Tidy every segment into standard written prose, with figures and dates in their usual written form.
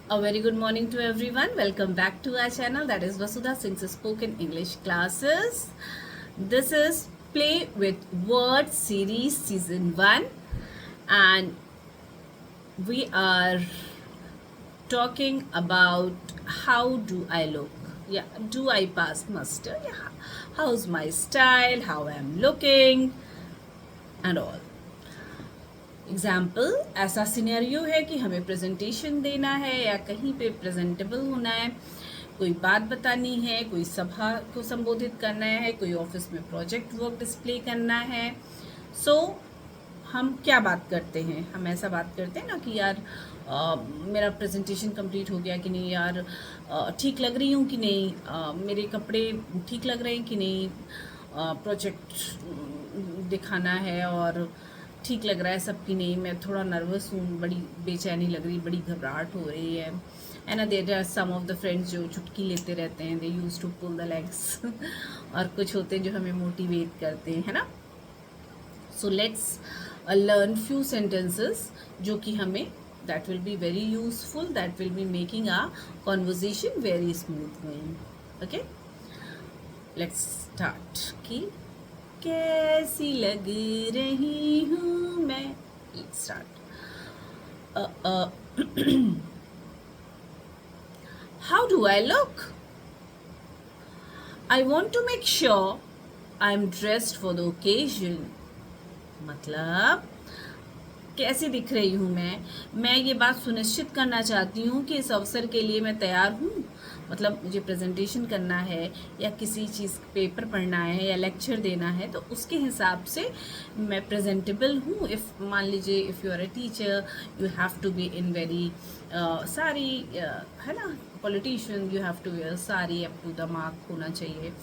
A very good morning to everyone. Welcome back to our channel, that is Vasudha Singh's Spoken English Classes. This is Play with Words Series Season 1, and we are talking about how do I look? Yeah, do I pass muster? Yeah, how's my style? How I'm looking? And all. Example, ऐसा scenario है कि हमें presentation देना है या कहीं पे presentable होना है, कोई बात बतानी है, कोई सभा को संबोधित करना है, कोई ऑफिस में प्रोजेक्ट वर्क डिस्प्ले करना है। सो हम क्या बात करते हैं? हम ऐसा बात करते हैं ना कि यार मेरा प्रेजेंटेशन कंप्लीट हो गया कि नहीं, यार ठीक लग रही हूँ कि नहीं, मेरे कपड़े ठीक लग रहे हैं कि नहीं, प्रोजेक्ट दिखाना है और ठीक लग रहा है सबकी नहीं, मैं थोड़ा नर्वस हूँ, बड़ी बेचैनी लग रही, बड़ी घबराहट हो रही है। And there are some of the friends जो चुटकी लेते रहते हैं, they use to pull the legs और कुछ होते हैं जो हमें मोटिवेट करते हैं, है ना। So let's learn few sentences जो कि हमें that will be very useful, that will be making a conversation very smooth going. Okay, let's start. कि कैसी लग रही हूँ मैं। Let's start. How do I look? I want to make sure I am dressed for the occasion. मतलब कैसी दिख रही हूँ मैं ये बात सुनिश्चित करना चाहती हूँ कि इस अवसर के लिए मैं तैयार हूँ। मतलब मुझे प्रेजेंटेशन करना है या किसी चीज़ पेपर पढ़ना है या लेक्चर देना है, तो उसके हिसाब से मैं प्रेजेंटेबल हूँ। इफ़ मान लीजिए if you are a teacher, you have to be in very sari, है ना, politician, you have to wear sari up to the mark होना चाहिए।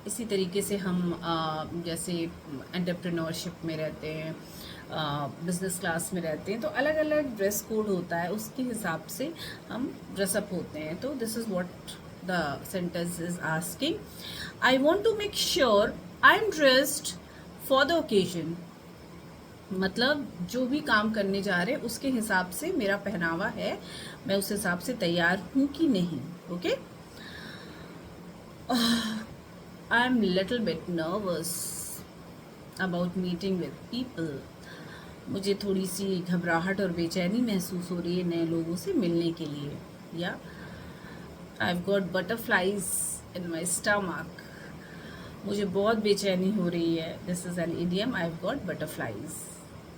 इसी तरीके से हम जैसे एंटरप्रेन्योरशिप में रहते हैं, बिजनेस क्लास में रहते हैं, तो अलग अलग ड्रेस कोड होता है, उसके हिसाब से हम ड्रेसअप होते हैं। तो this is what the sentence is asking. I want to make sure I am dressed for the occasion. मतलब जो भी काम करने जा रहे हैं उसके हिसाब से मेरा पहनावा है, मैं उस हिसाब से तैयार हूँ कि नहीं। Okay, I am little bit nervous about meeting with people. मुझे थोड़ी सी घबराहट और बेचैनी महसूस हो रही है नए लोगों से मिलने के लिए। या I have got butterflies in my stomach. मुझे बहुत बेचैनी हो रही है। This is an idiom, I have got butterflies.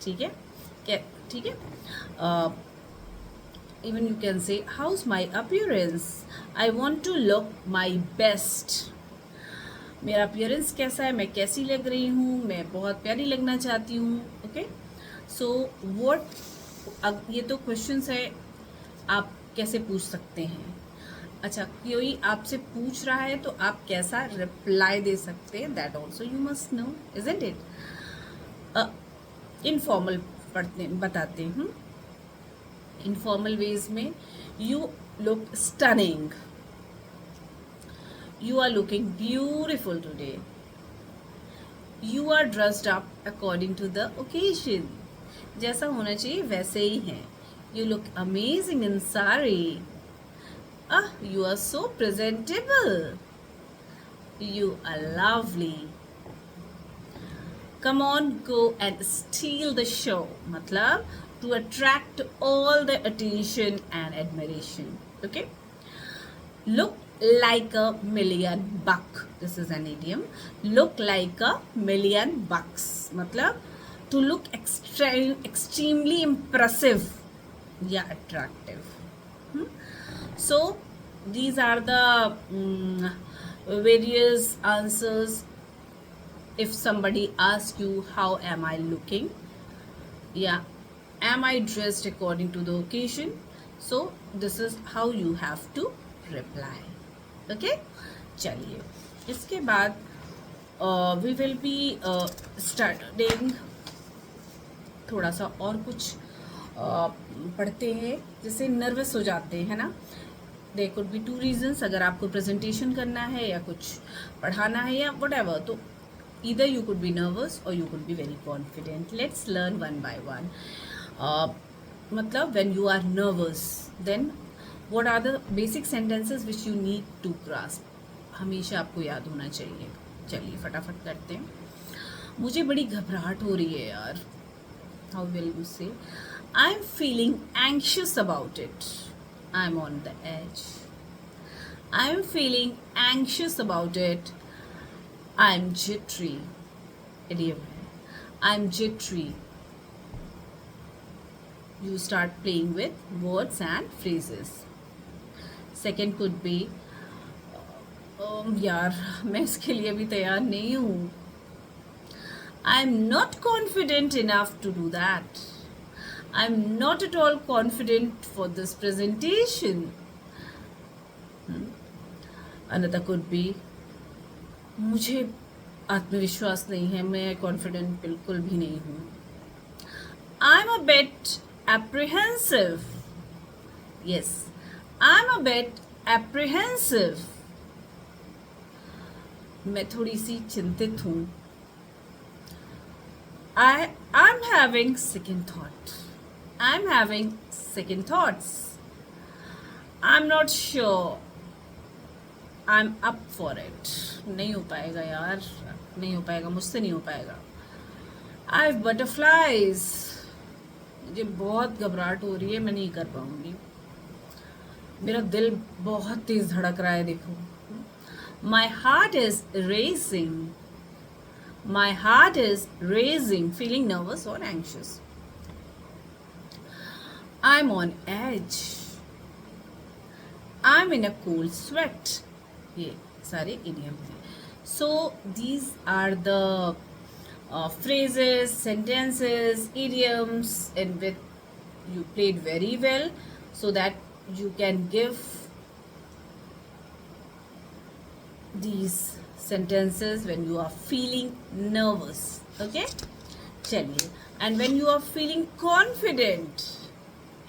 ठीक है, क्या ठीक है। Even you can say how's my appearance, I want to look my best. मेरा अपीयरेंस कैसा है, मैं कैसी लग रही हूँ, मैं बहुत प्यारी लगना चाहती हूँ। ओके, सो व्हाट, ये तो क्वेश्चंस है, आप कैसे पूछ सकते हैं। अच्छा, कोई आपसे पूछ रहा है तो आप कैसा रिप्लाई दे सकते हैं, that also you must know, isn't it. Informal पढ़ते बताते हैं। इनफॉर्मल वेज में you look stunning, you are looking beautiful today, you are dressed up according to the occasion। जैसा होना चाहिए वैसे ही है। you look amazing in sari, you are so presentable, you are lovely, come on go and steal the show। मतलब to attract all the attention and admiration। okay, look like a million buck, this is an idiom, look like a million bucks। मतलब to look extremely impressive या attractive। so these are the various answers if somebody asks you how am I looking, yeah, am I dressed according to the occasion। so this is how you have to reply। Okay, चलिए इसके बाद we will be starting थोड़ा सा और कुछ पढ़ते हैं, जैसे नर्वस हो जाते हैं ना। There could be two reasons, अगर आपको प्रेजेंटेशन करना है या कुछ पढ़ाना है या व्हाटएवर, तो either you could be nervous और you could be very confident. Let's learn one by one. मतलब when you are nervous, then what are the basic sentences which you need to grasp, हमेशा आपको याद होना चाहिए. चलिए फटाफट करते हैं. मुझे बड़ी घबराहट हो रही है यार. How will you say? I'm feeling anxious about it. I'm on the edge. I'm feeling anxious about it. I'm jittery. Idiom है. I'm jittery. You start playing with words and phrases. Second could be, यार मैं इसके लिए भी तैयार नहीं हूँ. I'm not confident enough to do that. I'm not at all confident for this presentation. Another could be, मुझे आत्मविश्वास नहीं है, मैं कॉन्फिडेंट बिल्कुल भी नहीं हूँ. I'm a bit apprehensive. Yes, I'm a bit apprehensive. मैं थोड़ी सी चिंतित हूँ. I'm having second thought. I'm having second thoughts. I'm not sure. I'm up for it. नहीं हो पाएगा यार, नहीं हो पाएगा, मुझसे नहीं हो पाएगा. I have butterflies. मुझे बहुत घबराहट हो रही है, मैं नहीं कर पाऊंगी. मेरा दिल बहुत तेज धड़क रहा है, देखो. My heart is racing. My heart is racing, feeling nervous or anxious. I'm on edge. I'm in a cold sweat. ये सारे idiom हैं. So these are the phrases, sentences, idioms in which you played very well, so that you can give these sentences when you are feeling nervous. Okay, चलिए. And when you are feeling confident,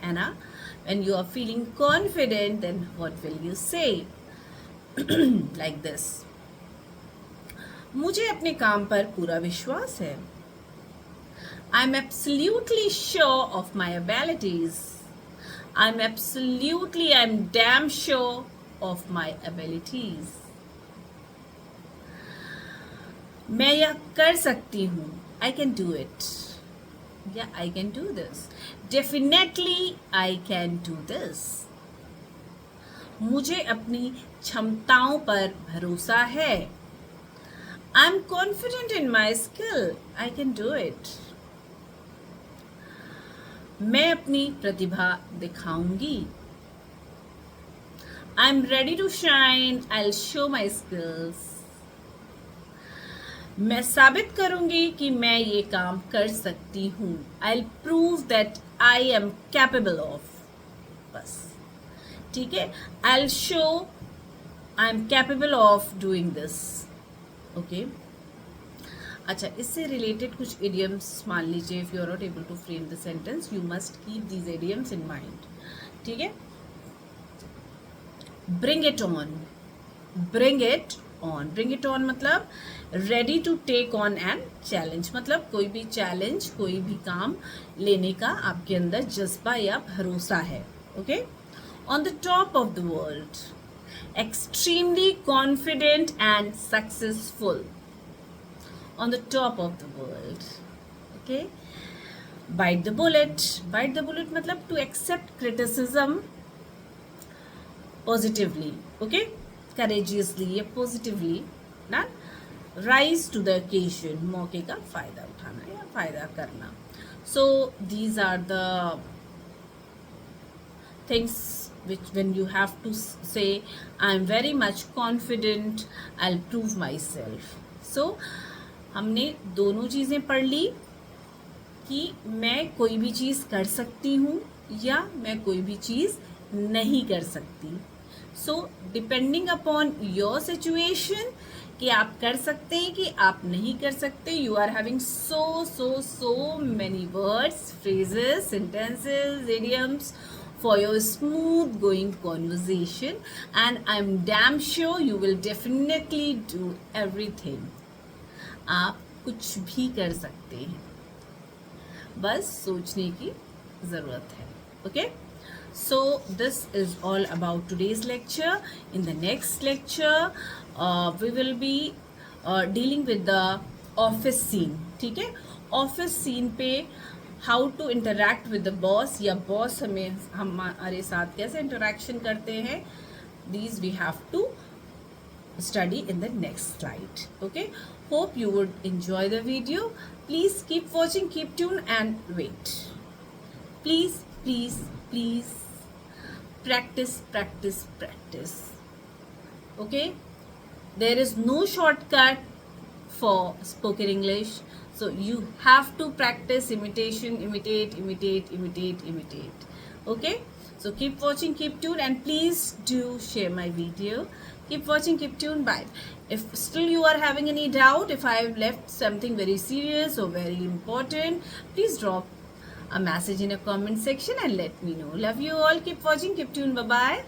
है ना, when you are feeling confident, then what will you say? Like this. मुझे अपने काम पर पूरा विश्वास है. I'm absolutely sure of my abilities. I'm damn sure of my abilities. मैं यह कर सकती हूँ. I can do it. Yeah, I can do this. Definitely I can do this. मुझे अपनी क्षमताओं पर भरोसा है. I'm confident in my skill. I can do it. मैं अपनी प्रतिभा दिखाऊंगी. I'm ready to shine. I'll show my skills. मैं साबित करूंगी कि मैं ये काम कर सकती हूँ. I'll prove that I am capable of. बस ठीक है. I'll show I'm capable of doing this. Okay. अच्छा, इससे रिलेटेड कुछ idioms मान लीजिए. If you are not able to frame the sentence, you must keep these idioms in mind. ठीक है. Bring it on. Bring it on. Bring it on मतलब ready to take on an challenge. मतलब कोई भी challenge, कोई भी काम लेने का आपके अंदर जज्बा या भरोसा है. Okay. On the top of the world. Extremely confident and successful. On the top of the world. Okay. Bite the bullet. Bite the bullet मतलब to accept criticism positively. Okay. Courageously या positively. ना. Rise to the occasion. मौके का फायदा उठाना या फायदा करना. So these are the things which when you have to say I am very much confident, I'll prove myself. So हमने दोनों चीज़ें पढ़ ली कि मैं कोई भी चीज़ कर सकती हूँ या मैं कोई भी चीज़ नहीं कर सकती. So depending upon your situation कि आप कर सकते हैं कि आप नहीं कर सकते. You are having so many words, phrases, sentences, idioms for your smooth going conversation, and I'm damn sure you will definitely do everything. आप कुछ भी कर सकते हैं, बस सोचने की ज़रूरत है. Okay, so this is all about today's lecture. In the next lecture we will be dealing with the office scene. ठीक है, ऑफिस सीन पे how to interact with the boss, या बॉस हमारे साथ कैसे इंटरैक्शन करते हैं, these we have to study in the next slide. Okay, hope you would enjoy the video. Please keep watching, keep tuned and wait. Please, please, please practice, practice, practice. Okay, there is no shortcut for spoken English, so you have to practice imitation, imitate, imitate, imitate, imitate. Okay, so keep watching, keep tuned, and please do share my video. Keep watching, keep tuned. Bye. If still you are having any doubt, if I have left something very serious or very important, please drop a message in a comment section and let me know. Love you all. Keep watching, keep tuned. Bye bye.